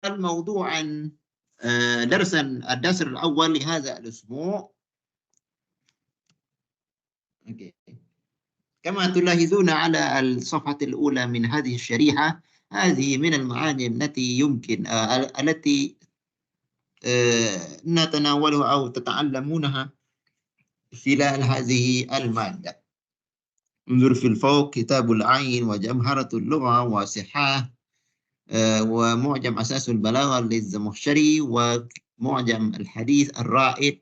الموضوع عن الدرس الأول لهذا الأسبوع. كما تلاحظون على الصفحة الأولى من هذه الشريحة، هذه من المعاني التي يمكن التي نتناولها أو تتعلمونها خلال هذه المادة. انظر في الفوق: كتاب العين، وجمهرة اللغة، وصحاح، ومعجم أساس البلاغة للزمخشري، ومعجم الحديث الرائد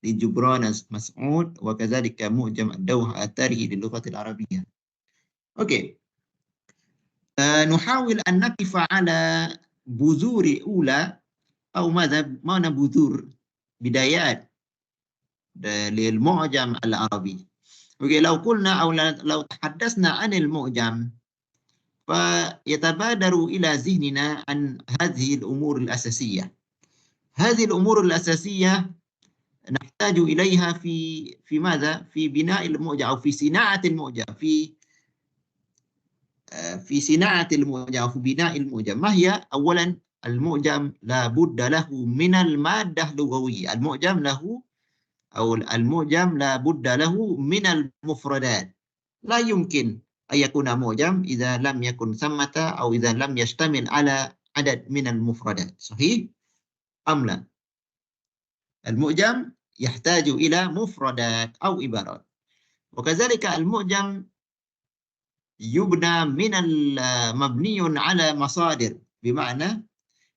لجبران مسعود، وكذلك معجم الدوحة التاريخي للغة العربية. أوكي. نحاول أن نقف على بذور أولى أو ماذا معنى بذور، بدايات للمعجم العربي. أوكي. لو قلنا أو لو تحدثنا عن المعجم، فيتبادر إلى ذهننا عن هذه الأمور الأساسية. هذه الأمور الأساسية نحتاج إليها في ماذا؟ في بناء المعجم أو في صناعة المعجم، في صناعة المعجم أو في بناء المعجم. ما هي؟ أولا، المعجم لا بد له من المادة اللغوية. المعجم لا بد له من المفردات. لا يمكن أن يكون معجم إذا لم يكن ثمة أو إذا لم يشتمل على عدد من المفردات. صحيح أم لا؟ المعجم يحتاج إلى مفردات أو عبارات. وكذلك المعجم يبنى مبني على مصادر، بمعنى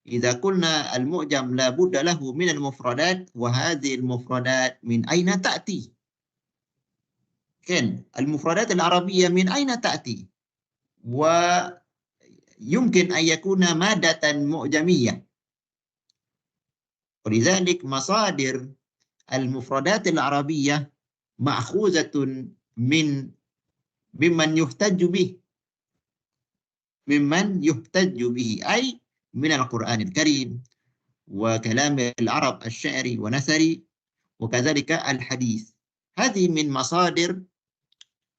إذا قلنا المعجم لا بد له من المفردات، وهذه المفردات من أين تأتي؟ كان المفردات العربية من أين تأتي؟ ويمكن أن يكون مادة معجمية. ولذلك مصادر المفردات العربية مأخوذة ممن يحتج به، أي من القرآن الكريم وكلام العرب الشعري ونثري، وكذلك الحديث. هذه من مصادر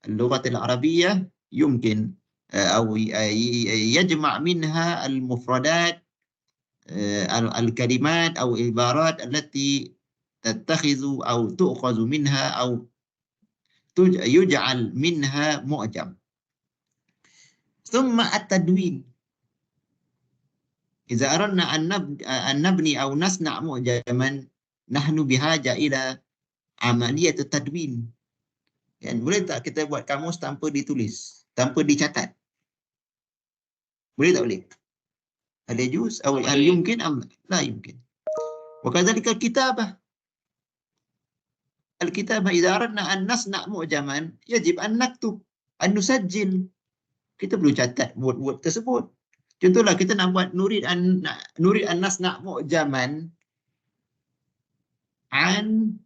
اللغة العربية، يمكن أو يجمع منها المفردات، الكلمات أو العبارات التي تتخذ أو تؤخذ منها أو يجعل منها معجم. ثم التدوين. إذا أردنا أن نبني أو نصنع معجما، نحن بحاجة إلى عملية التدوين. يعني boleh tak kita buat kamus tanpa ditulis, tanpa dicatat? Boleh tak boleh? هل يجوز أو هل يمكن أم لا يمكن؟ وكذلك الكتابة. إذا أردنا أن نصنع معجما يجب أن نكتب، أن نسجل. Kita perlu catat word-word tersebut. Contohlah kita nak buat nurid an nasna' mu'jaman anil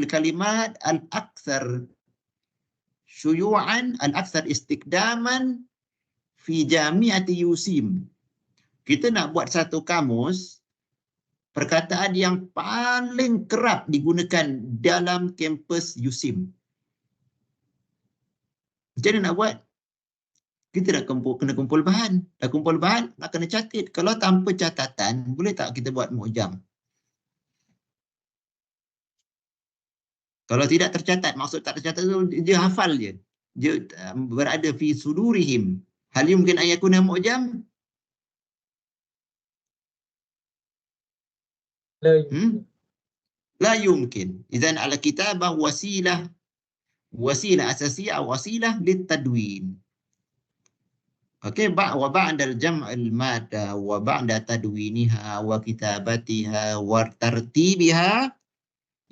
kalimat al-akthar syuyu'an al-akthar istikdaman fi jami'ati yusim. Kita nak buat satu kamus perkataan yang paling kerap digunakan dalam kampus yusim. Macam mana nak buat? Kita nak kena kumpul bahan. Dah kumpul bahan, nak kena catat. Kalau tanpa catatan, boleh tak kita buat mu'jam? Kalau tidak tercatat, maksud tak tercatat itu dia hafal je. Dia berada fi sudurihim. Hal yumkin an yakuna mu'jam? La yumkin. Idzan ala kitabah wasilah asasiyah atau wasilah litadwin. Okey, wa ba'da al-jam' al-madda wa ba'da tadwiniha wa kitabatiha wa tartibiha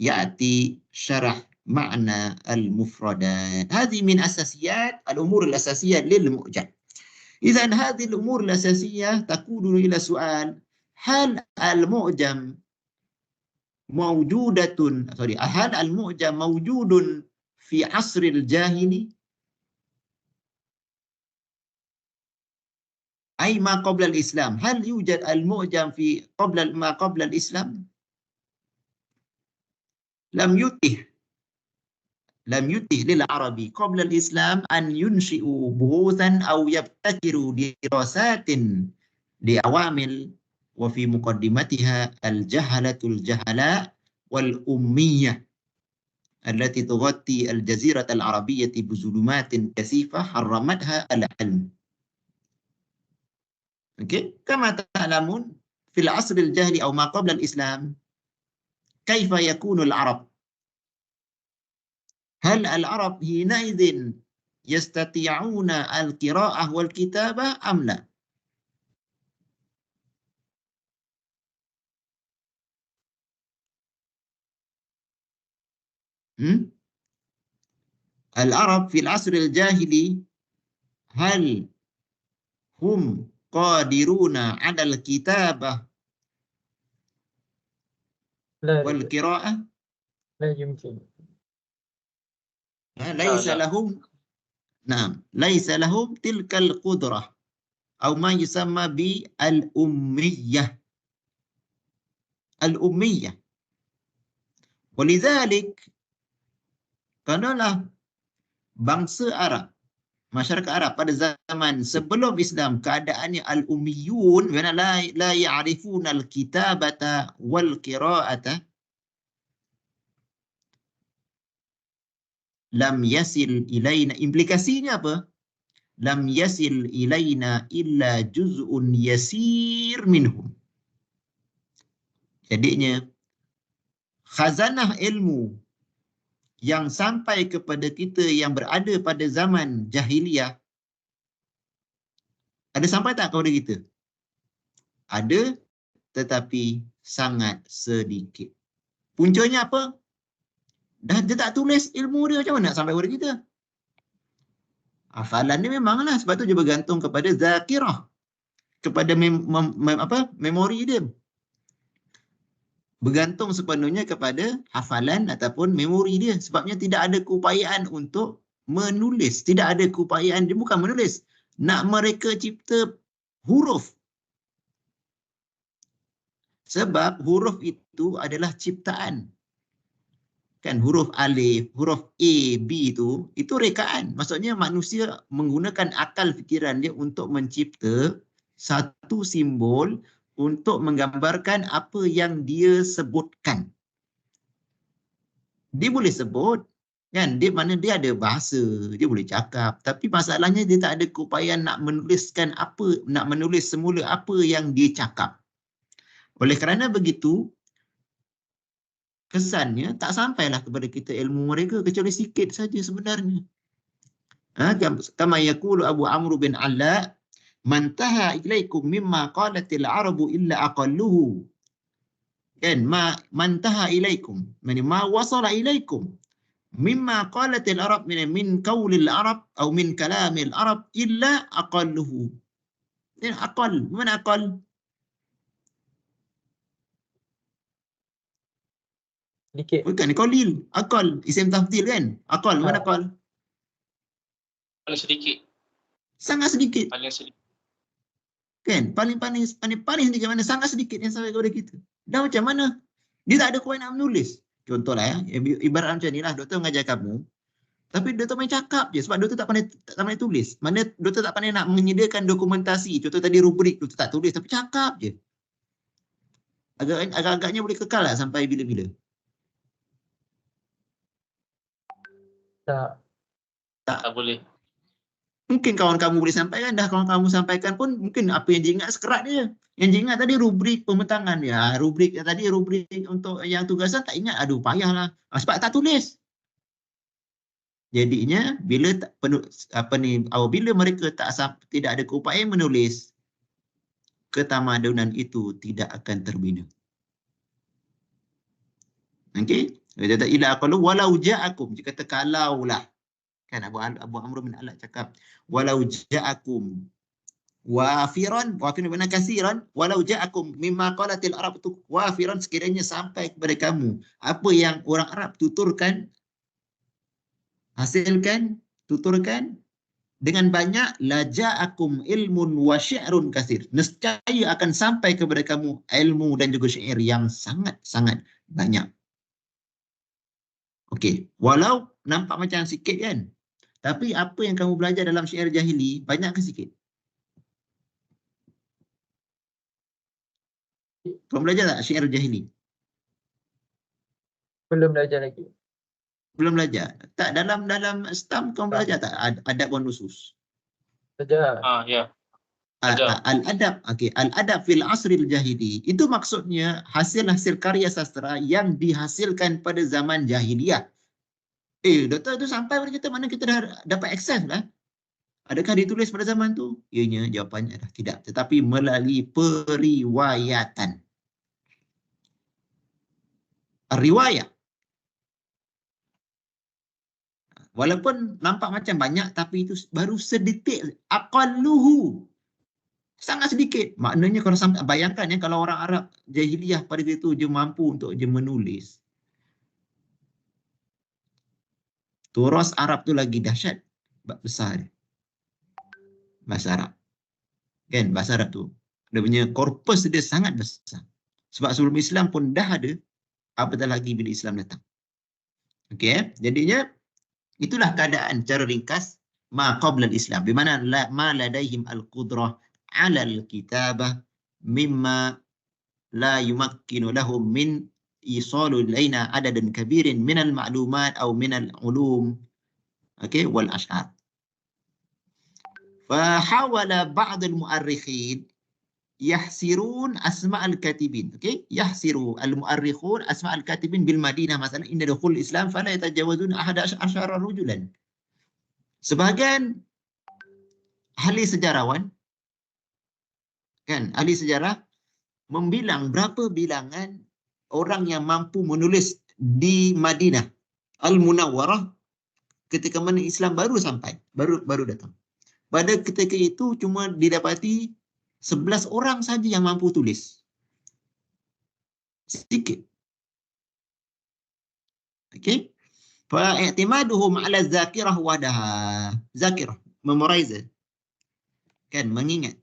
ya'ti syarah ma'na al-mufradat. Hadhi min asasiyat al-umur al-asasiyah lil-mu'jam. Idzan hadhihi al-umur al-asasiyah taqulu ila su'al, hal al-mu'jam hal al-mu'jam mawjudun fi asril jahili? أي ما قبل الإسلام. هل يوجد المعجم ما قبل الإسلام؟ لم يتح lam yutih lil arabi qabla al-islam an yunshi'u buhuthan aw yabtakiru dirasatin li awamil wa fi muqaddimatiha al-jahalatul jahala wal ummiyah allati tughatti al-jazirah al-arabiyyah bizulumatin kasifah harramatha al-ilm. Okay, kama ta'lamun fil asr al-jahli aw ma qabla al-islam kaifa yakunu al-arab hal al-arab hinaidhin yastati'una al-qira'ah wal kitabah am la? Al-arab fil asr al-jahili hal hum qadiruna 'ala al-kitabah لا wal qira'ah? لا يمكن. Laisa lahum, na'am, laisa lahum tilkal qudrah atau ma yusamma bi al-ummiyah. Al-ummiyah. Walidhalik, karenalah bangsa Arab, masyarakat Arab pada zaman sebelum Islam keadaannya al-ummiyun, mana la ya'rifuna al-kitabata wal qira'ata, lam yasil ilaina. Implikasinya apa? Lam yasil ilaina illa juz'un yasir minhum. Jadinya khazanah ilmu yang sampai kepada kita yang berada pada zaman jahiliyah, ada sampai tak kepada kita? Ada, tetapi sangat sedikit. Puncanya apa? Dah dia tak tulis ilmu dia, macam mana nak sampai kepada kita? Hafalan ni memanglah, sebab tu dia bergantung kepada zakirah, kepada memori dia. Bergantung sepenuhnya kepada hafalan ataupun memori dia. Sebabnya tidak ada keupayaan untuk menulis. Tidak ada keupayaan, dia bukan menulis. Nak mereka cipta huruf. Sebab huruf itu adalah ciptaan. Kan huruf alif, huruf A, B itu rekaan. Maksudnya manusia menggunakan akal fikiran dia untuk mencipta satu simbol untuk menggambarkan apa yang dia sebutkan. Dia boleh sebut, kan? Dia ada bahasa, dia boleh cakap. Tapi masalahnya dia tak ada keupayaan nak menuliskan apa, nak menulis semula apa yang dia cakap. Oleh kerana begitu, kesannya tak sampailah kepada kita ilmu mereka kecuali sikit saja sebenarnya. Kama yaqulu Abu Amr bin Alla, man taha ilaikum mimma qalatil arabu illa aqalluhu. Kan, man taha ilaikum, ma wasala ilaikum mimma qalatil arab min qaulil arab atau min kalamil arab illa aqalluhu. Ini aqal, mana aqal? Sedikit. Bukan, qalil, aqal, isim tafdhil kan? Aqal, mana aqal? Paling sedikit. Sangat sedikit. Paling sedikit. Kan, paling sedikit mana? Sangat sedikit yang sampai kepada kita. Dah macam mana? Dia tak ada kuasa nak menulis. Contohlah ya, ibarat macam ni lah, doktor mengajar kamu, tapi doktor main cakap je sebab doktor tak pandai tulis. Mana doktor tak pandai nak menyediakan dokumentasi. Contoh tadi rubrik, doktor tak tulis tapi cakap je. Agak-agaknya boleh kekal lah sampai bila-bila. Tak boleh. Mungkin kawan kamu boleh sampaikan, dah kawan kamu sampaikan pun mungkin apa yang dia ingat sekerat dia. Yang dia ingat tadi rubrik pemetangan dia. Rubrik tadi, rubrik untuk yang tugasan tak ingat. Aduh, payahlah. Sebab tak tulis. Jadinya bila bila mereka tidak ada keupayaan menulis, ketamadunan itu tidak akan terbina. Okey? Dia kata ila aqalu walau ja'akum, dia kata kalaulah. Kan Abu Amr bin Ala cakap walau ja'akum wafiran bermakna kasiran, walau ja'akum mimma qalatil arab tu wafiran, sekiranya sampai kepada kamu apa yang orang Arab tuturkan, hasilkan, tuturkan dengan banyak, la ja'akum ilmun wa syi'run katsir, nescaya akan sampai kepada kamu ilmu dan juga syair yang sangat-sangat banyak. Okey, walau nampak macam sikit kan? Tapi apa yang kamu belajar dalam syair jahili, banyak ke sikit? Kamu belajar tak syair jahili? Belum belajar lagi. Belum belajar. Tak, dalam stam kamu belajar tak adab wan nusus? Belajar. Ya. Ada. Al-adab, okey, al-adab fil asril jahili. Itu maksudnya hasil-hasil karya sastra yang dihasilkan pada zaman jahiliyah. Doktor tu sampai pada kita, mana kita dah dapat akses lah. Adakah ditulis pada zaman tu? Ianya, jawapannya adalah tidak. Tetapi melalui periwayatan. Riwayat. Walaupun nampak macam banyak, tapi itu baru sedetik. Aqalluhu. Sangat sedikit. Maknanya kalau sampai, bayangkan ya, kalau orang Arab jahiliyah pada itu je mampu untuk je menulis. Turas Arab tu lagi dahsyat. Besar dia. Bahasa Arab. Kan, bahasa Arab tu. Dia punya korpus dia sangat besar. Sebab sebelum Islam pun dah ada, apatah lagi bila Islam datang. Okey, jadinya itulah keadaan cara ringkas ma qabla al-Islam. Di mana ma ladaihim al-qudrah 'ala al-kitabah mimma la yumakkinu lahum min isalu ilaina adadan kabirin min al-ma'lumat aw min al-ulum. Okey, wal ash'ar. Fahawala ba'd al-mu'arrikhin yahsirun asma' al-katibin. Okey, yahsiru al-mu'arrikhun asma' al-katibin bil Madinah masalan inda dukhul Islam fala yatajawazun 11 rajulan. Sebahagian ahli sejarawan, kan, ahli sejarah membilang berapa bilangan orang yang mampu menulis di Madinah Al-Munawwarah ketika mana Islam baru sampai, baru datang. Pada ketika itu cuma didapati 11 orang saja yang mampu tulis. Sedikit. Okey. Fa i'timaduhum 'ala zakirah wahdaha. Zakirah, memorize. Kan, mengingat.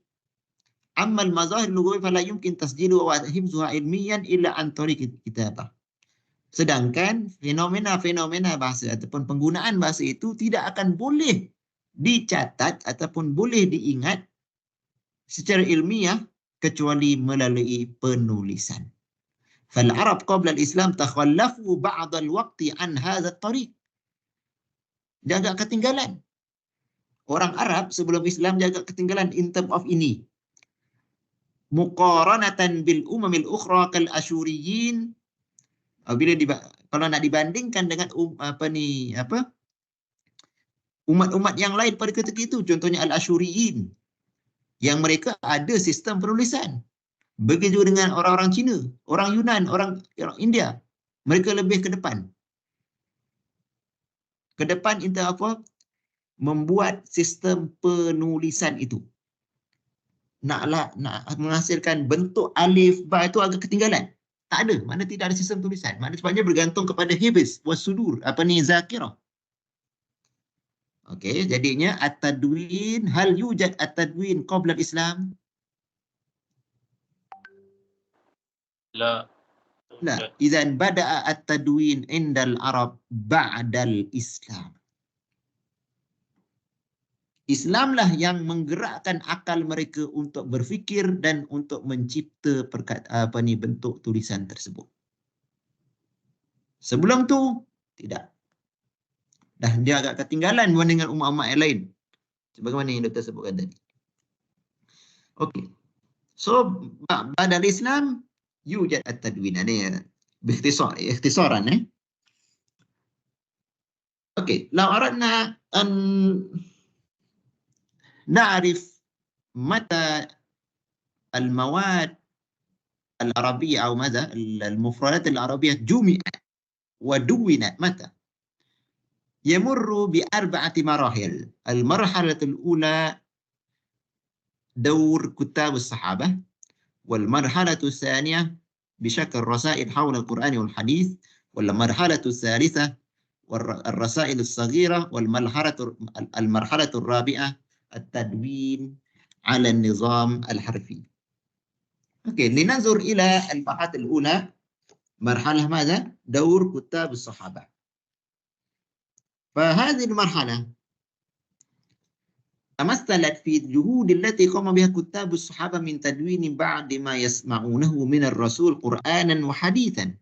Amma al-mazahir lughawiyah fala yumkin tasjilu wa hifzuha ilmiyan illa an tariq kitabah. Sedangkan fenomena-fenomena bahasa ataupun penggunaan bahasa itu tidak akan boleh dicatat ataupun boleh diingat secara ilmiah kecuali melalui penulisan. Fal-Arab qabla al-Islam takhallafu ba'd al-waqti an hadha at-tariq. Dia agak ketinggalan. Orang Arab sebelum Islam dia agak ketinggalan in term of ini. Muqaranatan bil umamil ukhra kal asyuriyin. Kalau nak dibandingkan dengan umat-umat yang lain pada ketika itu, contohnya al-asyuriyin, yang mereka ada sistem penulisan. Begitu dengan orang-orang Cina, orang Yunan, orang India. Mereka lebih ke depan. Ke depan membuat sistem penulisan itu. Nak menghasilkan bentuk alif, ba itu agak ketinggalan. Tak ada, mana tidak ada sistem tulisan. Mana sebabnya bergantung kepada hifz wasudur, zakirah. Okey, jadinya at-tadwin, hal yujad at-tadwin qabla al-Islam? La. La, idzan bada'a at-tadwin indal Arab ba'dal Islam. Islamlah yang menggerakkan akal mereka untuk berfikir dan untuk mencipta bentuk tulisan tersebut. Sebelum tu tidak. Dah dia agak ketinggalan berbanding dengan umat-umat yang lain. Sebagaimana yang Dr. sebutkan tadi. Okey. So ba'dal Islam yujad at-tadwin. Ini ikhtisaran Okey, law aradna an نعرف متى المواد العربية أو ماذا المفردات العربية جمعت ودونت متى يمر ب4 مراحل. المرحلة الأولى دور كتاب الصحابة، والمرحلة الثانية بشكل رسائل حول القرآن والحديث، والمرحلة الثالثة والرسائل الصغيرة، والمرحلة الرابعة التدوين على النظام الحرفي. اوكي، لننظر الى المرحله الاولى. مرحله ماذا؟ دور كتاب الصحابه. فهذه المرحلة تمثلت في الجهود التي قام بها كتاب الصحابة من تدوين بعد ما يسمعونه من الرسول قرآنا وحديثا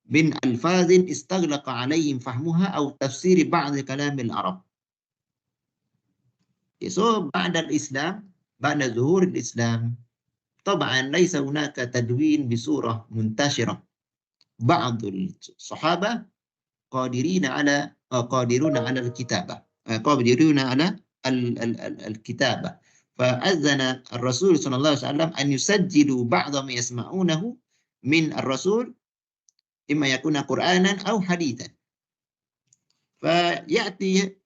من ألفاظ استغلق عليهم فهمها أو تفسير بعض كلام العرب. So بعد الإسلام، بعد ظهور الإسلام طبعا ليس هناك تدوين بصورة منتشرة. بعض الصحابة قادرون على الكتابة، قادرون على الكتابة، فأذن الرسول صلى الله عليه وسلم أن يسجلوا بعض ما يسمعونه من الرسول، إما يكون قرآنا أو حديثا. فيأتي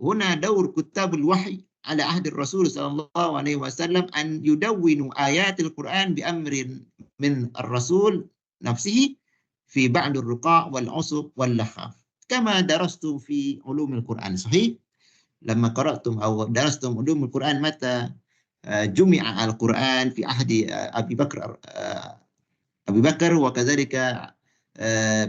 هنا دور كتاب الوحي على عهد الرسول صلى الله عليه وسلم أن يدونوا آيات القرآن بأمر من الرسول نفسه في بعض الرقاع والعصب واللحاف، كما درستم في علوم القرآن. صحيح؟ لما قرأتم أو درستم علوم القرآن متى جمع القرآن في عهد أبي بكر وكذلك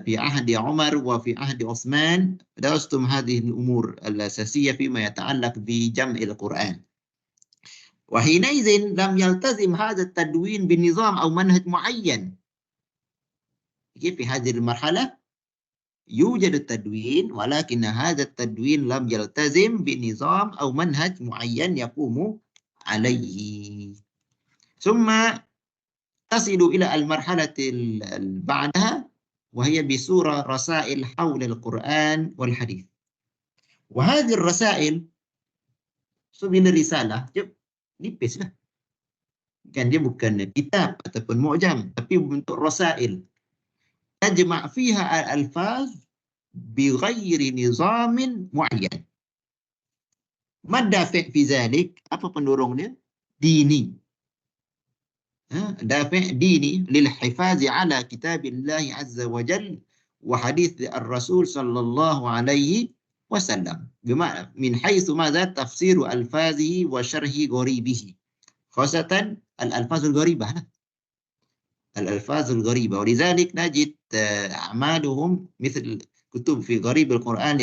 في عهد عمر وفي عهد عثمان، درستم هذه الأمور الأساسية فيما يتعلق بجمع القرآن. وحينئذ لم يلتزم هذا التدوين بنظام أو منهج معين. في هذه المرحلة يوجد التدوين، ولكن هذا التدوين لم يلتزم بنظام أو منهج معين يقوم عليه. ثم تصل إلى المرحلة بعدها، وهي بصورة رسائل حول القرآن والحديث. وهذه الرسائل sebenarnya risalah, dia nipis lah. Kan dia bukan kitab ataupun mu'jam, tapi bentuk rasail. تجمع فيها الألفاظ بغير نظام معين. ما الدافع في ذلك؟ apa pendorongnya? Dini. دافع ديني للحفاظ على كتاب الله عز وجل وحديث الرسول صلى الله عليه وسلم، بمعنى من حيث ماذا؟ تفسير ألفاظه وشرح غريبه، خاصة الألفاظ الغريبة، الألفاظ الغريبة. ولذلك نجد أعمالهم مثل كتب في غريب القرآن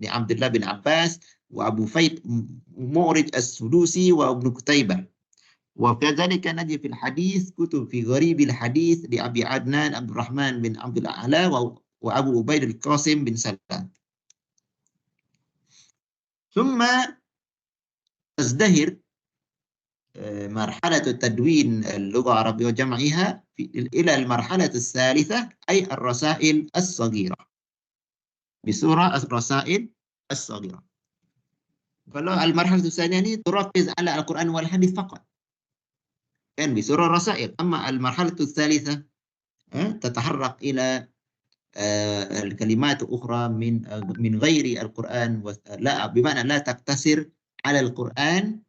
لعبد الله بن عباس وأبو فيد مورج السدوسي وابن كتيبة. وكذلك نجد في الحديث كتب في غريب الحديث لأبي عدنان عبد الرحمن بن عبد الأعلى وأبو عبيد القاسم بن سلام. ثم تزدهر مرحلة تدوين اللغة العربية وجمعها إلى المرحلة الثالثة، أي الرسائل الصغيرة، بصورة الرسائل الصغيرة. Kalau المرحلة الثانية ini تركز على القرآن والحديث فقط، كان بصورة رسائل. أما المرحلة الثالثة تتحرك إلى الكلمات أخرى من غير القرآن، لا بمعنى لا تقتصر على القرآن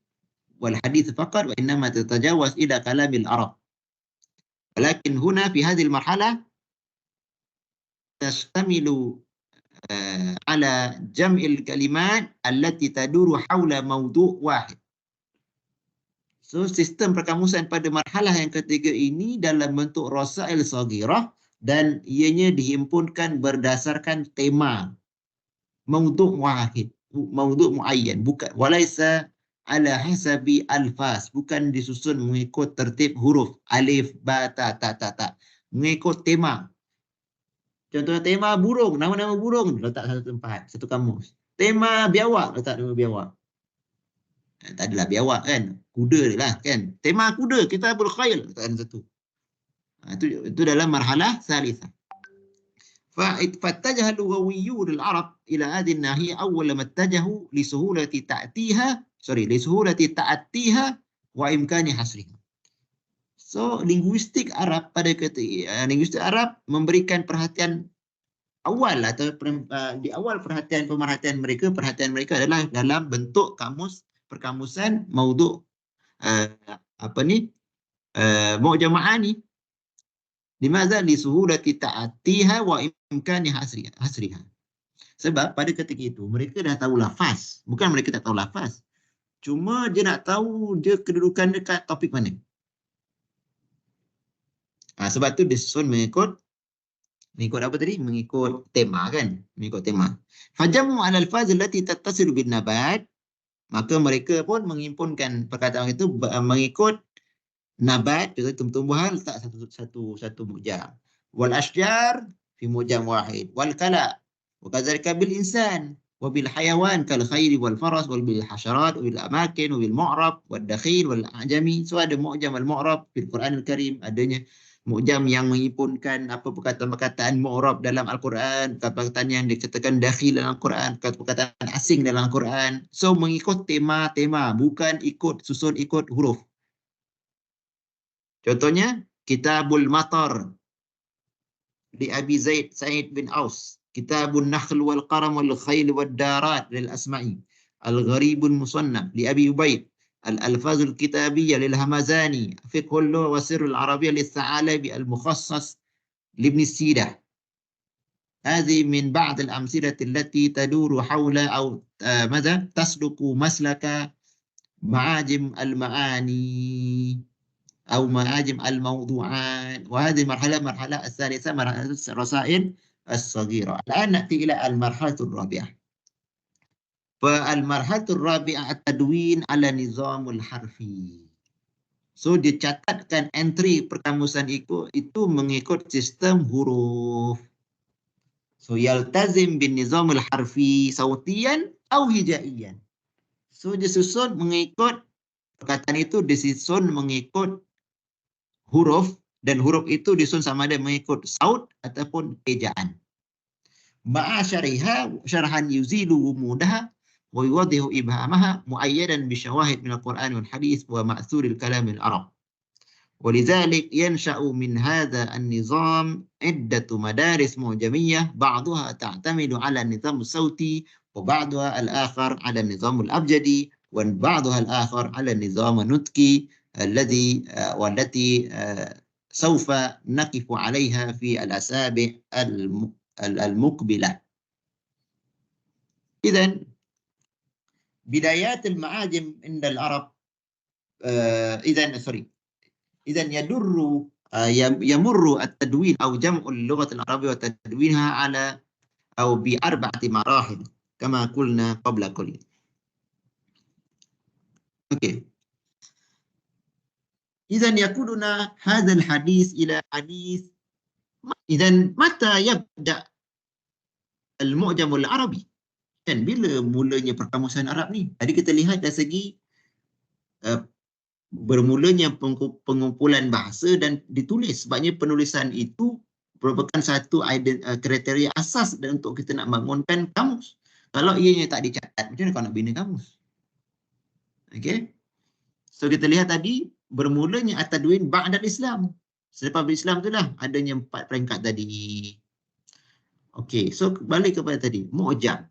والحديث فقط، وإنما تتجاوز إلى كلام العرب. ولكن هنا في هذه المرحلة تشتمل على جمع الكلمات التي تدور حول موضوع واحد. So, sistem perkamusan pada marhalah yang ketiga ini dalam bentuk rasail saghirah dan ianya dihimpunkan berdasarkan tema, maudhu' wahid, maudhu' muayyan, bukan walaysa ala hasabi alfaz, bukan disusun mengikut tertib huruf alif ba ta ta ta ta, mengikut tema. Contohnya tema burung, nama-nama burung letak satu tempat, satu kamus. Tema biawak, letak nama biawak. Tak adalah biawak kan, kuda lah kan. Tema kuda, kitabul khail, letak satu. Itu dalam marhalah salithah. فاتجه اللغويون العرب إلى هذه الناحية أول ما اتجهوا لسهولة تأتيها وإمكان حصرها. So, linguistik Arab linguistik Arab memberikan perhatian awal atau di awal pemerhatian mereka adalah dalam bentuk perkamusan maudhu' mu'jam ma'ani. Limadha li suhulati ta'atiha wa imkani hasriha. Sebab pada ketika itu mereka dah tahu lafaz, bukan mereka tak tahu lafaz. Cuma dia nak tahu dia kedudukan dekat topik mana. Sebab tu dia susun mengikut Mengikut apa tadi? Mengikut tema kan? Mengikut tema. Fajamu al-alfaz allati tattasilu bin nabat, maka mereka pun menghimpunkan perkataan itu mengikut nabat, itu tumbuh-tumbuhan, letak satu mu'jam. Wal ashjar fi mu'jam wahid. Wal kala. Wa kadzalika bil insan. Wa bil hayawan kal khayl wal faras wal bil hasyarat wal amakin wal mu'rab wal dakhil wal ajami. So ada mu'jam al mu'rab fil Quran al-Karim, adanya mu'jam yang menghimpunkan apa perkataan-perkataan mu'rab dalam Al-Quran, perkataan yang dikatakan dakhil dalam Al-Quran, perkataan asing dalam Al-Quran. So mengikut tema-tema, bukan susun ikut huruf. Contohnya Kitabul Matar li Abi Zaid Sa'id bin Aus, Kitabun Nakhl wal Qaram wal Khayl wal Darat lil Asma'i, Al-Gharibun Musannaf li Abi Ubaid, الألفاظ الكتابية للهمزاني، فقه اللغة وسر العربية للثعالبي المخصص لابن السيرة. هذه من بعض الأمثلة التي تدور حول أو ماذا تسلك مسلك معاجم المعاني أو معاجم الموضوعات. وهذه المرحلة الثالثة، مرحلة الرسائل الصغيرة. الآن نأتي إلى المرحلة الرابعة. فالمرحلة الرابعة التدوين على نظام الحرفي. So dicatatkan entry perkamusan itu mengikut sistem huruf. So yaltazim bin nizam al-harfi sautiyan atau hijaiyan. So disusun mengikut perkataan itu, disusun mengikut huruf, dan huruf itu disusun sama ada mengikut saut ataupun ejaan. Ma'a syariha syarhan yuzilu mudaha wa yuwaddihu ibhamaha muayyadan bi syawahid min al-Qur'an wal hadith wa ma'thur al-kalam al-arab. ولذلك ينشأ من هذا النظام عدة مدارس معجمية، بعضها تعتمد على النظام الصوتي وبعضها الآخر على النظام الأبجدي وبعضها الآخر على النظام النطقي والتي سوف نقف عليها في الأسابيع المقبلة. إذن بدايات المعاجم عند العرب إذن يمر التدوين أو جمع اللغة العربية وتدوينها على أو بأربعة مراحل كما قلنا قبل قليل. أوكي. إذن يقودنا هذا الحديث إلى حديث إذن متى يبدأ المعجم العربي؟ Dan bila mulanya perkamusan Arab ni? Tadi kita lihat dari segi bermulanya pengumpulan bahasa dan ditulis. Sebabnya penulisan itu merupakan satu kriteria asas dan untuk kita nak bangunkan kamus. Kalau ianya tak dicatat, macam mana kau nak bina kamus? Okay. So kita lihat tadi bermulanya at-tadwin ba'dal Islam. Selepas berislam itulah adanya 4 peringkat tadi. Okay, so balik kepada tadi, mu'jam.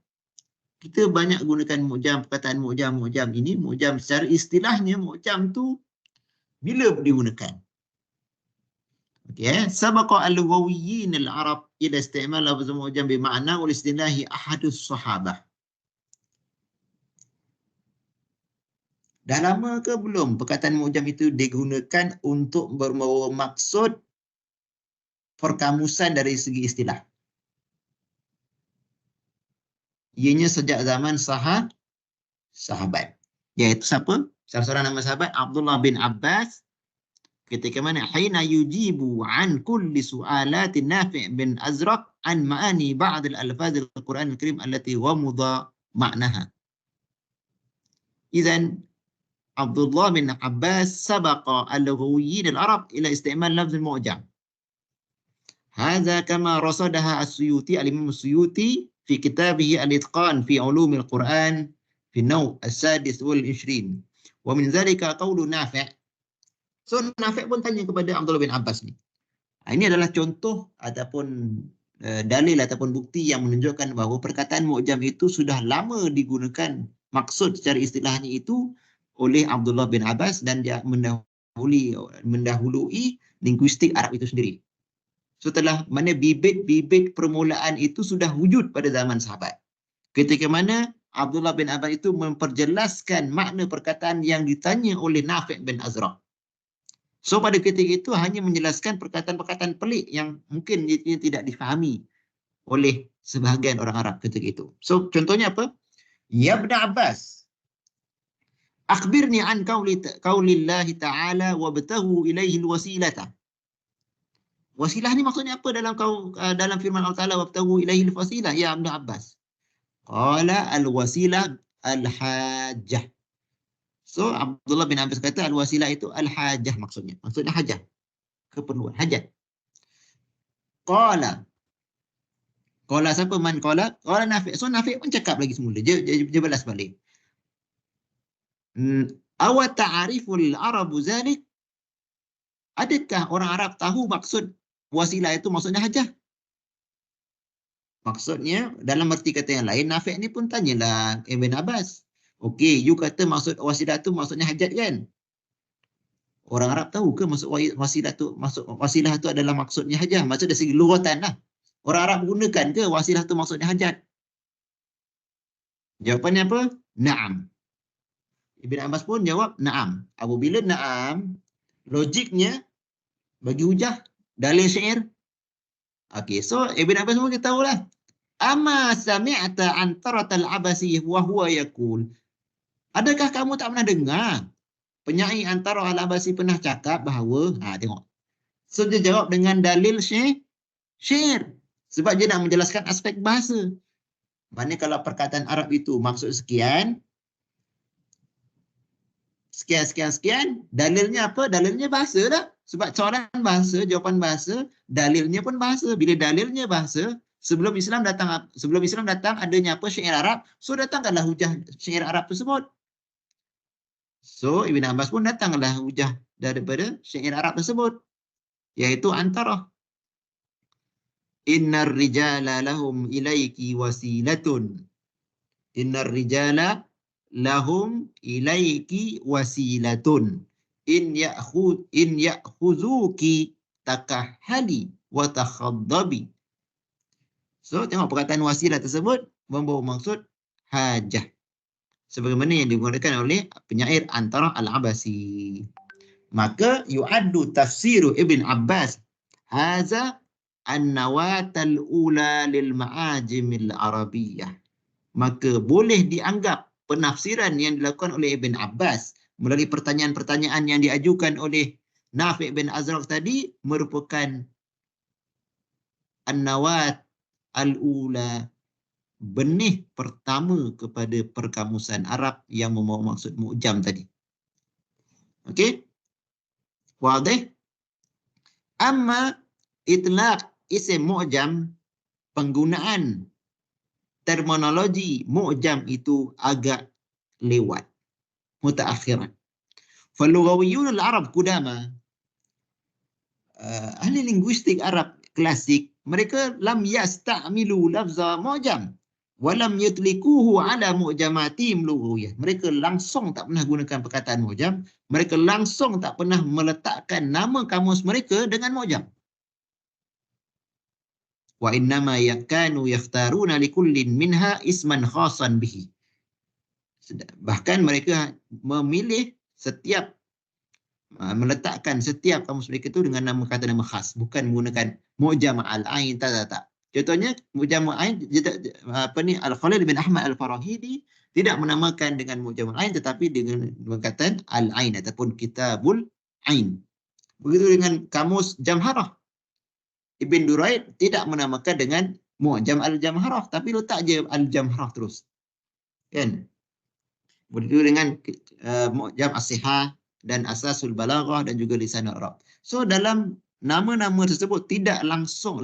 Kita banyak gunakan mu'jam, perkataan mu'jam ini, mu'jam secara istilahnya, mu'jam tu bila digunakan? Okey, sabaqa al-lughawiyyin al-arab ila isti'mal lafz mu'jam bima'na wal istilahi ahadus sahabah. Dah lama ke belum perkataan mu'jam itu digunakan untuk bermaksud maksud perkamusan dari segi istilah? Ianya sejak zaman sahabat. Iaitu siapa? Salah seorang nama sahabat Abdullah bin Abbas, ketika mana hina yujibu an kulli su'alatin Nafi' bin Azraq an ma'ani ba'd al-alfaz al-Quran al-Karim allati ghamudha ma'naha. Idzan Abdullah bin Abbas sabaqa al-lughawiyyin al-arab ila isti'mal lafz al-mu'jam. Hadha kama rasadaha as-Suyuti, al-Imam as-Suyuti في كتابه الإتقان في علوم القرآن في النوع السادس والعشرين. ومن ذلك قول نافع. So Nafi' pun tanya kepada Abdullah bin Abbas ni. Ini adalah contoh ataupun dalil ataupun bukti yang menunjukkan bahawa perkataan mu'jam itu sudah lama digunakan maksud secara istilahnya itu oleh Abdullah bin Abbas, dan dia mendahului linguistik Arab itu sendiri. Setelah mana bibit-bibit permulaan itu sudah wujud pada zaman sahabat. Ketika mana Abdullah bin Abbas itu memperjelaskan makna perkataan yang ditanya oleh Nafi' bin Azraq. So pada ketika itu hanya menjelaskan perkataan-perkataan pelik yang mungkin tidak difahami oleh sebahagian orang Arab ketika itu. So contohnya apa? Ya Ibn Abbas, akhbirni an qaulillahi ta'ala wabtaghu ilaihi alwasilata. Wasilah ni maksudnya apa dalam firman Allah Ta'ala wabtaghu ilaihi alwasilah ya Ibn Abbas? Qala alwasilah al-hajjah. So Abdullah bin Abbas kata al-wasilah itu al-hajjah maksudnya. Maksudnya hajah. Keperluan, hajat. Qala siapa man qala? Qala Nafi'. So Nafi' pun cakap lagi semula. Dia balas balik. Awa ta'ariful arabu zalik? Adakah orang Arab tahu maksud wasilah itu maksudnya hajah? Maksudnya dalam erti kata yang lain, Nafi' ni pun tanyalah Ibn Abbas. Okey, you kata maksud wasilah tu maksudnya hajat kan? Orang Arab tahu ke maksud wasilah tu adalah maksudnya hajat? Maksud dari segi lughatan lah. Orang Arab gunakan ke wasilah tu maksudnya hajat? Jawapannya apa? Na'am. Ibn Abbas pun jawab na'am. Apabila na'am, logiknya bagi hujah dalil syair. Okey, so Ibn Abbas pun kita tahulah. Amma sami'ta an taratal abasi wa huwa yaqul. Adakah kamu tak pernah dengar penyair Antara al-Abasi pernah cakap bahawa, tengok. So dia jawab dengan dalil syair. Sebab dia nak menjelaskan aspek bahasa. Maksudnya kalau perkataan Arab itu maksud sekian, sekian, dalilnya apa? Dalilnya bahasa lah. Sebab soalan bahasa, jawapan bahasa, dalilnya pun bahasa. Bila dalilnya bahasa, sebelum Islam datang adanya apa? Syair Arab. So datangkanlah hujah syair Arab tersebut. So Ibn Abbas pun datanglah hujah daripada syair Arab tersebut, iaitu Antara. Innar rijala lahum ilaiki wasilatun. Innar rijala lahum ilaiki wasilatun. In ya'khuzuki takahhali wa takhaddabi. So tengok perkataan wasilah tersebut membawa maksud hajah, sebagaimana yang digunakan oleh penyair Antara al-Abasi. Maka yu'addu tafsiru Ibn Abbas haza an-nawatal ula lil ma'ajimil arabiyyah. Maka boleh dianggap penafsiran yang dilakukan oleh Ibn Abbas melalui pertanyaan-pertanyaan yang diajukan oleh Nafi' bin Azraq tadi merupakan an-nawat al-ula, benih pertama kepada perkamusan Arab yang membawa maksud mu'jam tadi. Okey? Wadih? Amma itlaq isim mu'jam, penggunaan terminologi mu'jam itu agak lewat, mutaakhiran. Falughawiyun al-Arab qudama, ahli linguistik Arab klasik, mereka lam yasta'milu lafza mu'jam walam yutlikuhu ala mu'jamatim lughawiyah. Mereka langsung tak pernah gunakan perkataan mu'jam, mereka langsung tak pernah meletakkan nama kamus mereka dengan mu'jam. Wa innama yakanu yakhtaruna likullin minha isman khasan bihi. Bahkan mereka memilih meletakkan setiap kamus mereka itu dengan nama khas, bukan menggunakan mu'jam al-ain, tak. Contohnya mu'jam al-ain, Al-Khalil bin Ahmad al-Farahidi tidak menamakan dengan mu'jam al-ain tetapi dengan perkataan al-ain ataupun kitabul ain. Begitu dengan kamus Jamharah. Ibn Duraid tidak menamakan dengan mu'jam al-Jamharah tapi letak je al-Jamharah terus. Kan? Begitu dengan mu'jam as-sihah dan asasul balaghah dan juga lisanul Arab. So dalam nama-nama tersebut tidak langsung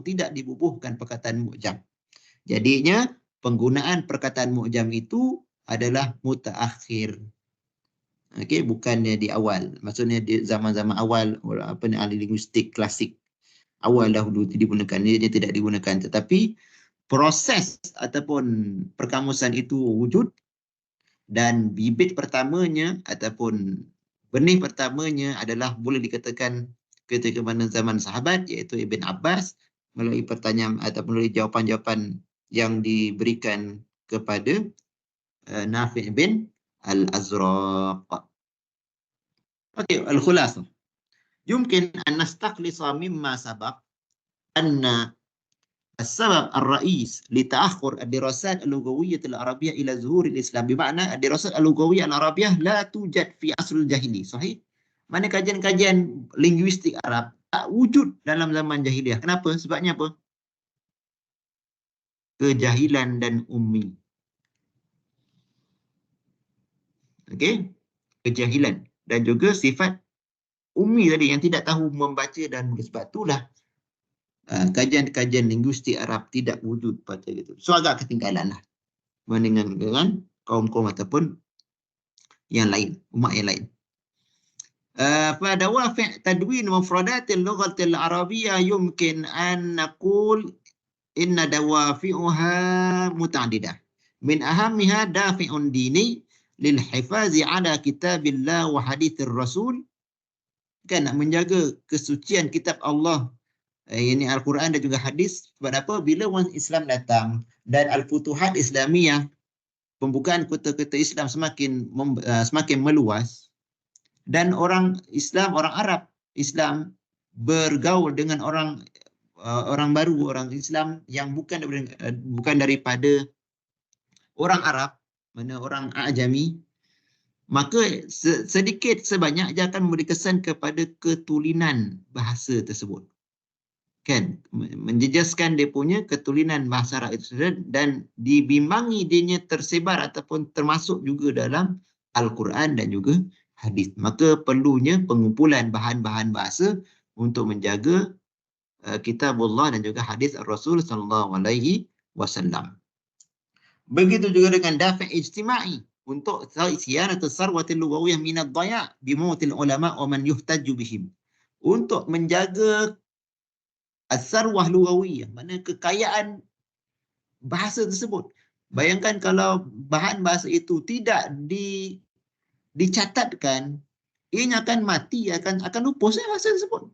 tidak dibubuhkan perkataan mu'jam. Jadinya penggunaan perkataan mu'jam itu adalah mutaakhir. Okey, bukannya di awal. Maksudnya di zaman-zaman awal ahli linguistik klasik awal dahulu digunakan, dia tidak digunakan, tetapi proses ataupun perkamusan itu wujud dan bibit pertamanya ataupun benih pertamanya adalah boleh dikatakan ketika mana zaman sahabat, iaitu Ibn Abbas, melalui pertanyaan atau melalui jawapan-jawapan yang diberikan kepada Nafi' bin Al-Azraq. Okey, al-khulasah. يمكن أن نستخلص مما سبق أن السبب الرئيس لتأخر الدراسات اللغوية العربية إلى ظهور الإسلام، بمعنى الدراسات اللغوية العربية لا توجد في عصر الجاهلي. صحيح? Mana kajian-kajian linguistik Arab tak wujud dalam zaman jahiliah. Kenapa? Sebabnya apa? Kejahilan dan ummi. Okey? Kejahilan dan juga sifat ummi tadi yang tidak tahu membaca dan menulis. Sebab itulah kajian-kajian linguistik Arab tidak wujud pada itu. So agak ketinggalan lah bandingkan dengan kaum-kaum ataupun yang lain, umat yang lain. فدوافع تدوين مفردات اللغة العربية يمكن أن نقول إن دوافعها متعددة من أهمها دافع ديني للحفاظ على كتاب الله وحديث الرسول. Kan nak menjaga kesucian kitab Allah, ini Al-Quran dan juga hadis. Sebab apa? Bila orang Islam datang dan Al-Futuhat Islamiyah, pembukaan kota-kota Islam semakin meluas, dan orang Islam, orang Arab Islam bergaul dengan orang baru, orang Islam yang bukan daripada orang Arab, mana orang Ajami, maka sedikit sebanyak dia akan memberi kesan kepada ketulinan bahasa tersebut. Kan, menjejaskan dia punya ketulinan bahasa Arab itu dan dibimbangi dia tersebar ataupun termasuk juga dalam Al-Quran dan juga hadis. Maka perlunya pengumpulan bahan-bahan bahasa untuk menjaga kitabullah dan juga hadis Rasul sallallahu alaihi wasallam. Begitu juga dengan dafi' ijtima'i untuk siyanat as-sarwatil lughawiyah min ad-dhaya' bi mautil ulama wa man yuhtaju bihim. Untuk menjaga as-sarwah lughawiyah, mana kekayaan bahasa tersebut. Bayangkan kalau bahan bahasa itu tidak dicatatkan, ianya akan mati, akan lupus bahasa tersebut.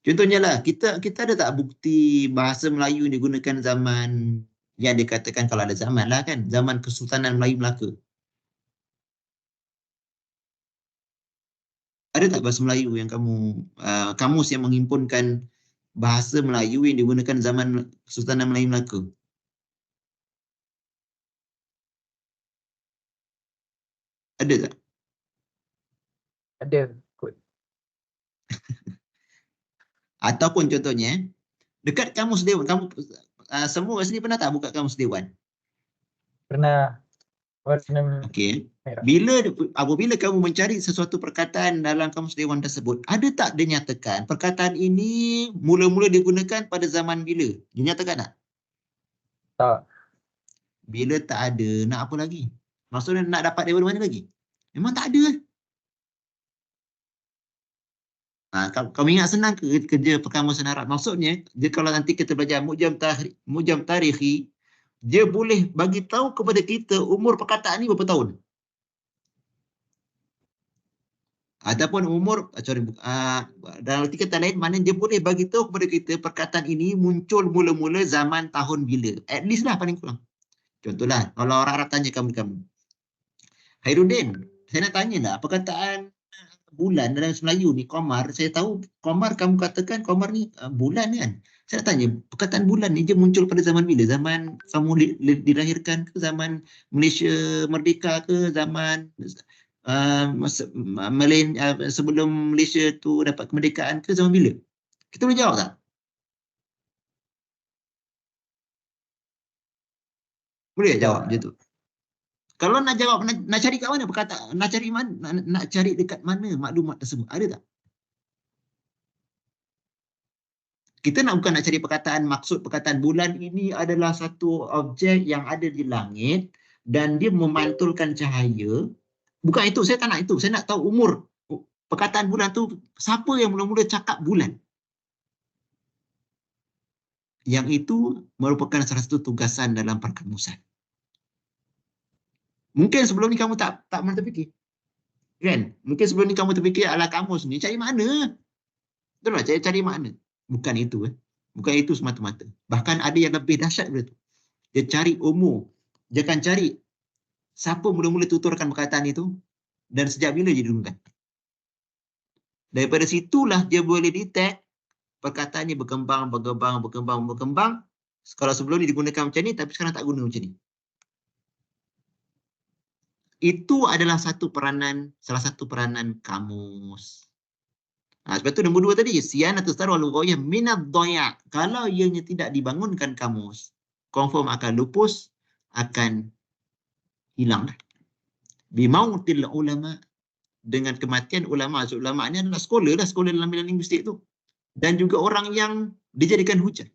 Contohnya lah, kita ada tak bukti bahasa Melayu yang digunakan zaman yang dikatakan, kalau ada zaman lah kan, zaman Kesultanan Melayu Melaka. Ada tak bahasa Melayu yang kamus yang menghimpunkan bahasa Melayu yang digunakan zaman Kesultanan Melayu Melaka? Ada tak? Ada kot. Ataupun contohnya, dekat kamus Dewan, semua kat sini pernah tak buka kamus Dewan? Pernah. Warna Okey. merah. Apabila kamu mencari sesuatu perkataan dalam kamus Dewan tersebut, ada tak dia nyatakan perkataan ini mula-mula digunakan pada zaman bila? Dia nyatakan tak? Tak. Bila tak ada, nak apa lagi? Maksudnya nak dapat daripada mana lagi? Memang tak ada. Kamu ingat senang ke kerja perkamusan Arab? Maksudnya, dia kalau nanti kita belajar mujam tarikhi, dia boleh bagi tahu kepada kita umur perkataan ni berapa tahun. Ataupun umur, dalam arti kata lain, mana dia boleh bagi tahu kepada kita perkataan ini muncul mula-mula zaman tahun bila. At least lah paling kurang. Contohlah, kalau orang Arab tanya kamu, Khairuddin, saya nak tanya lah, perkataan bulan dalam Melayu ni, Qamar, saya tahu Qamar, kamu katakan Qamar ni bulan kan. Saya nak tanya, perkataan bulan ni dia muncul pada zaman bila? Zaman kamu dilahirkan ke? Zaman Malaysia merdeka ke? Zaman sebelum Malaysia tu dapat kemerdekaan ke? Zaman bila? Kita boleh jawab tak? Boleh tak jawab macam tu? Kalau nak jawab, nak cari kat mana perkataan, nak cari dekat mana maklumat tersebut, ada tak? Kita bukan nak cari perkataan, maksud perkataan bulan ini adalah satu objek yang ada di langit dan dia memantulkan cahaya. Bukan itu, saya tak nak itu. Saya nak tahu umur perkataan bulan tu, siapa yang mula-mula cakap bulan. Yang itu merupakan salah satu tugasan dalam perkamusan. Mungkin sebelum ni kamu tak pernah terfikir. Kan? Mungkin sebelum ni kamu terfikir, ala kamus ni cari makna. Betul tak? Cari makna. Bukan itu. Bukan itu semata-mata. Bahkan ada yang lebih dahsyat daripada itu. Dia cari umur. Dia akan cari siapa mula-mula tuturkan perkataan itu dan sejak bila dia digunakan. Daripada situlah dia boleh detect perkataannya berkembang. Kalau sebelum ni digunakan macam ni, tapi sekarang tak guna macam ni. Itu adalah salah satu peranan kamus. Sebab tu nombor 2 tadi, siyanatu sarwa lughawiyah minad dhaya'. Kalau ianya tidak dibangunkan kamus, confirm akan lupus, akan hilang. Bimautil ulama, dengan kematian ulama. So, ulama ni adalah sekolah dalam bidang linguistik tu. Dan juga orang yang dijadikan hujah.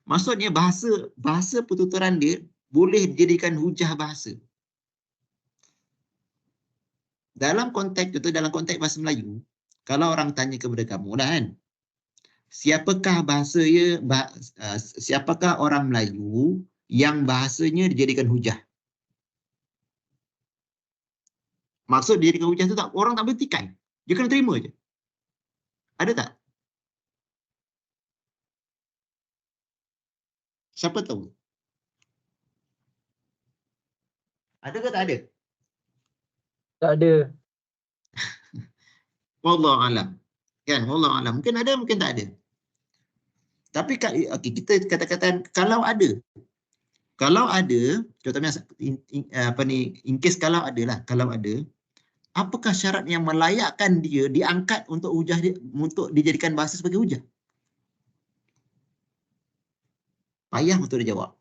Maksudnya bahasa pertuturan dia boleh dijadikan hujah bahasa. Dalam konteks bahasa Melayu, kalau orang tanya kepada kamu lah kan, siapakah orang Melayu yang bahasanya dijadikan hujah? Maksud dijadikan hujah tu orang tak boleh tikai. Dia kena terima je. Ada tak? Siapa tahu? Ada ke tak ada? Tak ada. Wallahu alam. Kan, wallahu alam. Mungkin ada, mungkin tak ada. Tapi okey, kita kata-kata kalau ada, contohnya in case kalau ada, apakah syarat yang melayakkan dia diangkat untuk hujah dia, untuk dijadikan bahasa sebagai hujah? Payah untuk dijawab.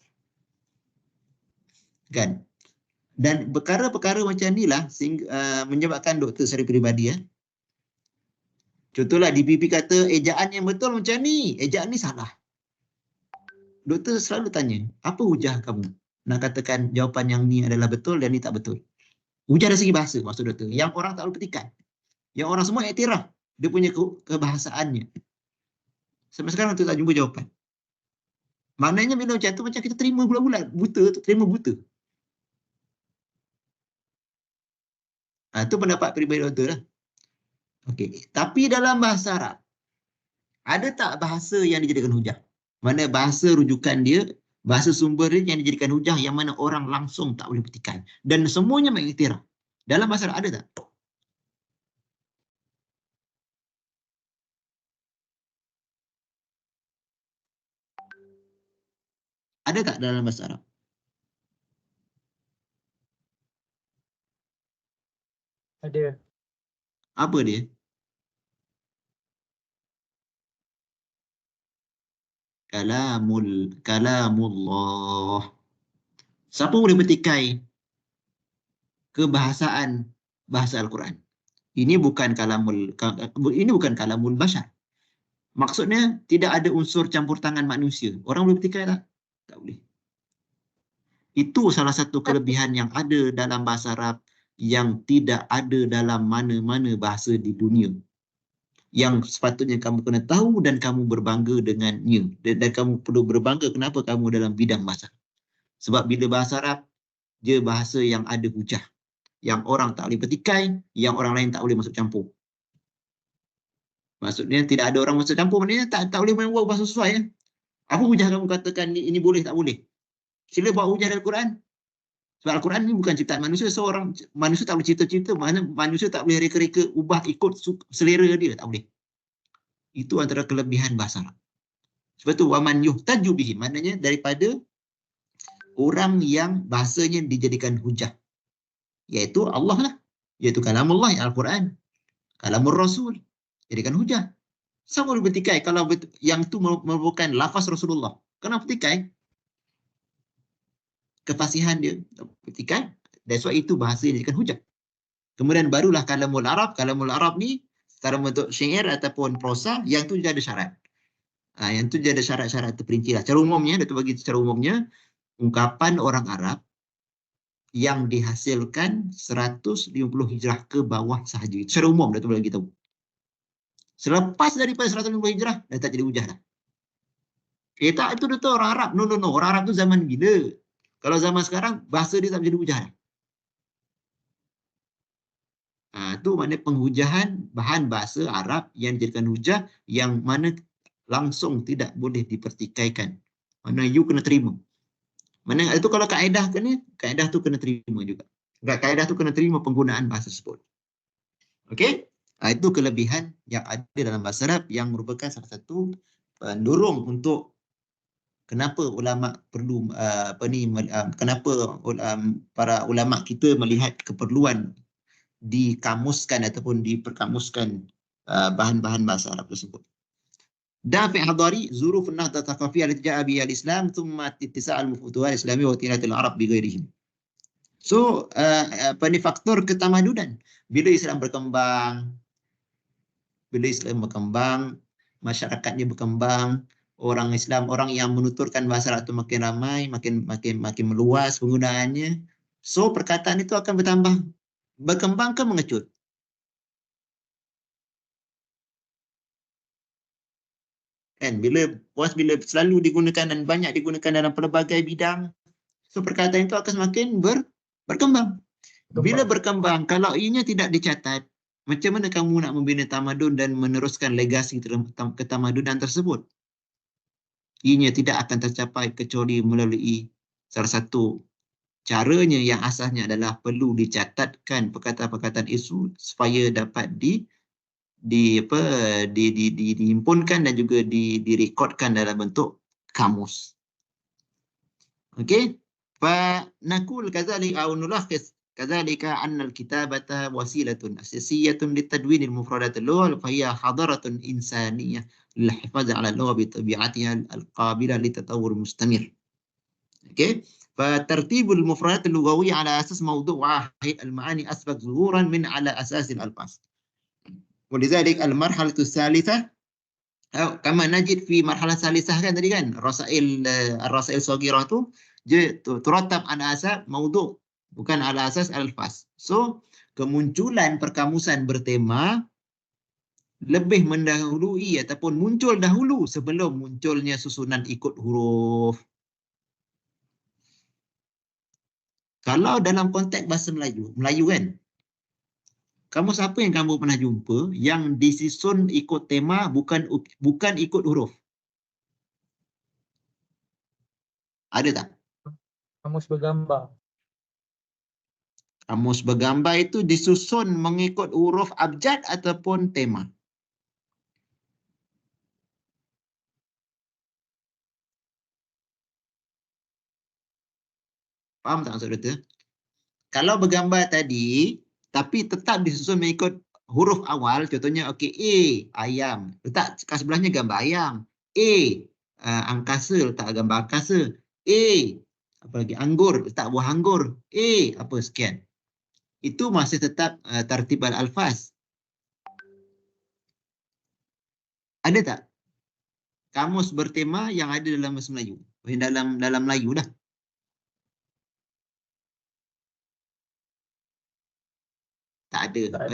Kan? Dan perkara-perkara macam inilah menyebabkan doktor secara peribadi contohlah DPP kata ejaan yang betul macam ni, ejaan ni salah. Doktor selalu tanya, apa hujah kamu nak katakan jawapan yang ni adalah betul dan ni tak betul? Hujah dari segi bahasa maksud doktor, yang orang tak boleh petikan, yang orang semua iktiraf dia punya kebahasaannya. Sampai sekarang tu tak jumpa jawapan. Maknanya bila macam tu macam kita terima bulat-bulat, terima buta. Itu pendapat peribadi doktor lah. Okey, tapi dalam bahasa Arab ada tak bahasa yang dijadikan hujah? Mana bahasa rujukan dia, bahasa sumber dia yang dijadikan hujah, yang mana orang langsung tak boleh petikan dan semuanya mengiktiraf. Dalam bahasa Arab ada tak? Ada tak dalam bahasa Arab? Ada. Apa dia? Kalamullah. Siapa boleh petikai kebahasaan bahasa Al-Quran? Ini bukan kalamul bashar. Maksudnya tidak ada unsur campur tangan manusia. Orang boleh petikai tak? Tak boleh. Itu salah satu kelebihan yang ada dalam bahasa Arab yang tidak ada dalam mana-mana bahasa di dunia. Yang sepatutnya kamu kena tahu dan kamu berbangga dengannya. Dan kamu perlu berbangga kenapa kamu dalam bidang bahasa. Sebab bila bahasa Arab, dia bahasa yang ada hujah. Yang orang tak boleh petikai, yang orang lain tak boleh masuk campur. Maksudnya tidak ada orang masuk campur, maknanya tak boleh main bahasa sesuai. Apa hujah kamu katakan ini boleh tak boleh? Sila bawa hujah dari Al-Quran. Sebab Al-Quran ni bukan ciptaan manusia. Manusia tak boleh cipta-cipta. Manusia tak boleh reka-reka ubah ikut selera dia. Tak boleh. Itu antara kelebihan bahasa Arab. Sebab tu waman yuhtaju bihi. Maknanya daripada orang yang bahasanya dijadikan hujah. Iaitu Allah lah. Iaitu kalamullah, Al-Quran. Kalamur Rasul. Jadikan hujah. Siapa boleh bertikai kalau yang tu merupakan lafaz Rasulullah? Kenapa bertikai? Kefasihan dia petikan. That's why itu bahasa yang dijadikan hujah. Kemudian barulah kalamul Arab. Kalamul Arab ni secara bentuk syair ataupun prosa, yang tu dia ada syarat. Yang tu dia ada syarat-syarat terperinci lah. Secara umumnya, dia tu bagi secara umumnya, ungkapan orang Arab yang dihasilkan 150 hijrah ke bawah sahaja. Secara umum dia tu bagi tahu. Selepas daripada 150 hijrah, dah tak jadi hujah dah. Tak, itu dia tu orang Arab. No. Orang Arab tu zaman bila? Kalau zaman sekarang, bahasa dia tak menjadi hujah. Itu maknanya penghujahan bahan bahasa Arab yang dijadikan hujah, yang mana langsung tidak boleh dipertikaikan. Mana you kena terima. Mana itu kalau kaedah tu kena terima juga. Kaedah tu kena terima penggunaan bahasa tersebut. Okey? Itu kelebihan yang ada dalam bahasa Arab yang merupakan salah satu pendorong untuk kenapa ulama perlu kenapa para ulama kita melihat keperluan dikamuskan ataupun diperkamuskan bahan-bahan bahasa Arab tersebut. دافع حضاري ظروف النهضة الثقافية التي جاء بها الإسلام ثم اتساع الفتوحات الإسلامية وتيرة العرب بغيرهم. So, faktor ketamadunan. Bila Islam berkembang, masyarakatnya berkembang, orang Islam, orang yang menuturkan bahasa Arab itu makin ramai, makin meluas penggunaannya. So, perkataan itu akan bertambah. Berkembang ke mengecut? Kan bila selalu digunakan dan banyak digunakan dalam pelbagai bidang, so perkataan itu akan semakin berkembang. Bila berkembang, kalau ianya tidak dicatat, macam mana kamu nak membina tamadun dan meneruskan legasi ketamadunan tersebut? Ianya tidak akan tercapai kecuali melalui salah satu caranya yang asasnya adalah perlu dicatatkan perkataan-perkataan isu supaya dapat dihimpunkan dan juga direkodkan dalam bentuk kamus. Okey, fa nakul kadzalika aw nulakhis kadzalika anna al-kitabata wasilatun asasiyatun litadwin al-mufradat al-lughah fa hiya hadaratun insaniyah lilhifaz 'ala al-lugha bi tabi'atiha al-qabilah litatawwur mustamir. Okey, fa tartibul mufradat al-lughawiyya 'ala asas mawdu' wahid al-ma'ani asbaq zuhuran min 'ala asas al-alfaz. ولذلك المرحلة الثالثة كما نجد في مرحلة ثالثة kan tadi kan الرسائل الصغيرة tu ترتب على أساس موضوع bukan على أساس الألفاظ. So kemunculan perkamusan bertema lebih mendahului ataupun muncul dahulu sebelum munculnya susunan ikut huruf. Kalau dalam konteks bahasa Melayu kan, kamus apa yang kamu pernah jumpa yang disusun ikut tema bukan ikut huruf? Ada tak? Kamus bergambar. Kamus bergambar itu disusun mengikut huruf abjad ataupun tema? Faham tak maksud doktor? Kalau bergambar tadi, tapi tetap disusun mengikut huruf awal, contohnya okey, A, ayam. Letak kat sebelahnya gambar ayam. A, angkasa, letak gambar angkasa. A, apa lagi, anggur, letak buah anggur. A, apa sekian. Itu masih tetap tartib al-alfaz. Ada tak kamus bertema yang ada dalam bahasa Melayu? Dalam Melayu dah. Tak ada.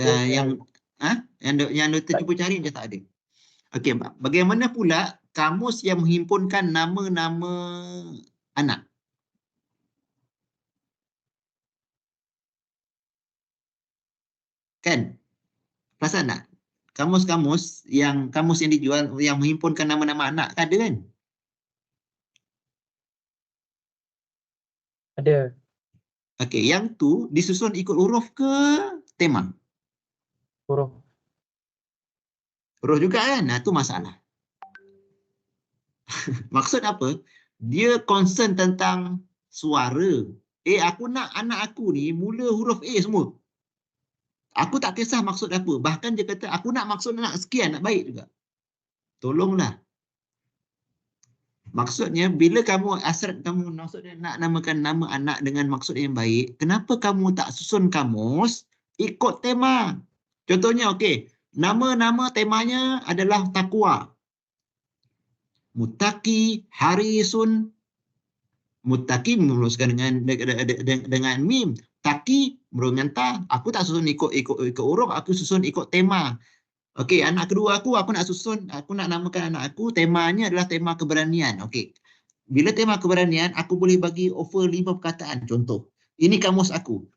Yang doktor cuba cari dia tak ada. Okey, bagaimana pula kamus yang menghimpunkan nama-nama anak? Kan? Perasan tak? Kamus yang dijual yang menghimpunkan nama-nama anak ada kan? Ada. Okey, yang tu disusun ikut huruf ke tema? Huruf. Huruf juga kan? Nah, tu masalah. Maksud apa? Dia concern tentang suara. Aku nak anak aku ni mula huruf A semua. Aku tak kisah maksud apa. Bahkan dia kata, aku nak maksud anak sekian, nak baik juga. Tolonglah. Maksudnya, bila kamu maksudnya nak namakan nama anak dengan maksud yang baik, kenapa kamu tak susun kamus ikut tema? Contohnya, okey, nama-nama temanya adalah takwa. Muttaqi, harisun. Muttaqi menuliskan dengan mim. Taqi dengan ta. Aku tak susun ikut huruf, aku susun ikut tema. Okey, anak kedua aku nak namakan anak aku, temanya adalah tema keberanian. Okey. Bila tema keberanian, aku boleh bagi offer 5 perkataan. Contoh, ini kamus aku.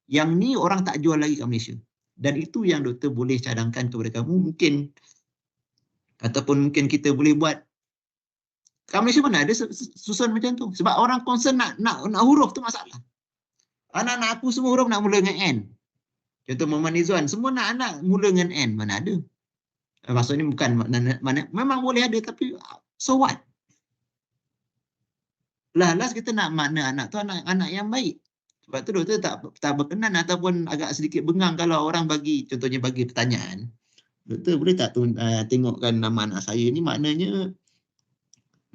Yang ni orang tak jual lagi kat Malaysia. Dan itu yang doktor boleh cadangkan kepada kamu. Mungkin kita boleh buat. Kat Malaysia mana ada susun macam tu. Sebab orang concern nak huruf tu masalah. Anak-anak aku semua huruf nak mula dengan N. Contoh Muhammad Rizwan, semua nak mula dengan N, mana ada. Maksudnya bukan mana memang boleh ada, tapi so what? Last kita nak makna anak tu anak yang baik. Sebab tu doktor tak berkenan ataupun agak sedikit bengang kalau orang contohnya bagi pertanyaan. Doktor boleh tak tengokkan nama anak saya ni maknanya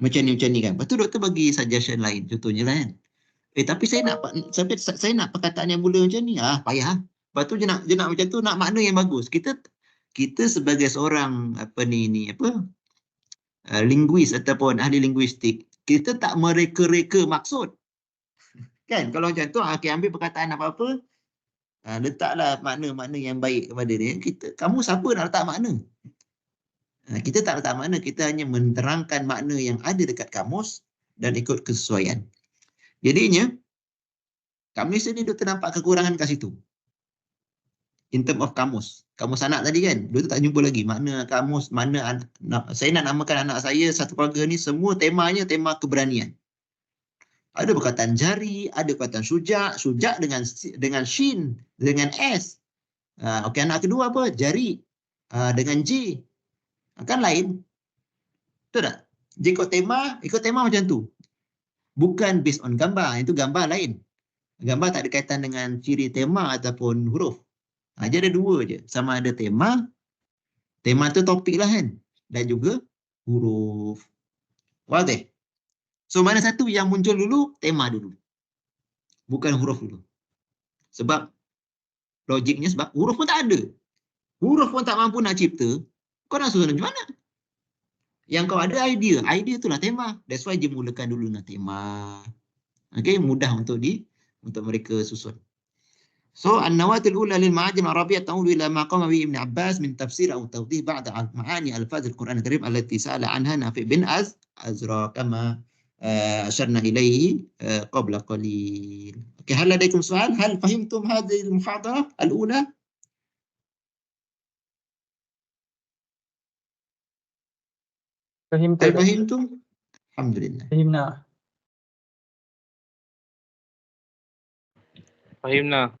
macam ni kan. Lepas tu doktor bagi suggestion lain, contohnya lah kan. Tapi saya nak perkataan yang mula macam ni. Payah. Lepas tu dia nak macam tu, nak makna yang bagus. Kita sebagai seorang linguis ataupun ahli linguistik, kita tak mereka-reka maksud. Kan? Kalau macam tu, ambil perkataan apa-apa, letaklah makna-makna yang baik kepada dia. Kamu siapa nak letak makna? Kita tak letak makna, kita hanya menerangkan makna yang ada dekat kamus dan ikut kesesuaian. Jadinya, kat Malaysia ni doktor nampak kekurangan kat situ. In term of kamus. Kamus anak tadi kan, doktor tak jumpa lagi makna kamus, saya nak namakan anak saya satu keluarga ni, semua temanya tema keberanian. Ada perkataan jari, ada perkataan syujak dengan shin, dengan s. Okey, anak kedua apa? Jari dengan j. Kan lain. Betul tak? Dia ikut tema macam tu. Bukan based on gambar. Itu gambar lain. Gambar tak ada kaitan dengan ciri tema ataupun huruf. Dia ada dua je. Sama ada tema tu topik lah kan. Dan juga huruf. Wadah. So mana satu yang muncul dulu? Tema dulu. Bukan huruf dulu. Sebab logiknya sebab huruf pun tak ada. Huruf pun tak mampu nak cipta. Kau nak susun macam mana? Yang kau ada idea. Idea itulah tema. That's why dia mulakan dulu dengan tema. Okay, mudah untuk mereka susun. So, an-nawatil ula lil ma'ajim al-arabiyyah ta'udu ila ma qama bihi Ibn Abbas min tafsir atau tawdih ba'da ma'ani alfaz al-Quran al-Karim allati sa'ala anha Nafi' bin Azra kama أشرنا إليه قبل قليل. هل لديكم سؤال؟ هل فهمتم هذه المحاضرة الأولى؟ فهمت. هل فهمتم؟ الحمد لله. فهمنا. Fahimna.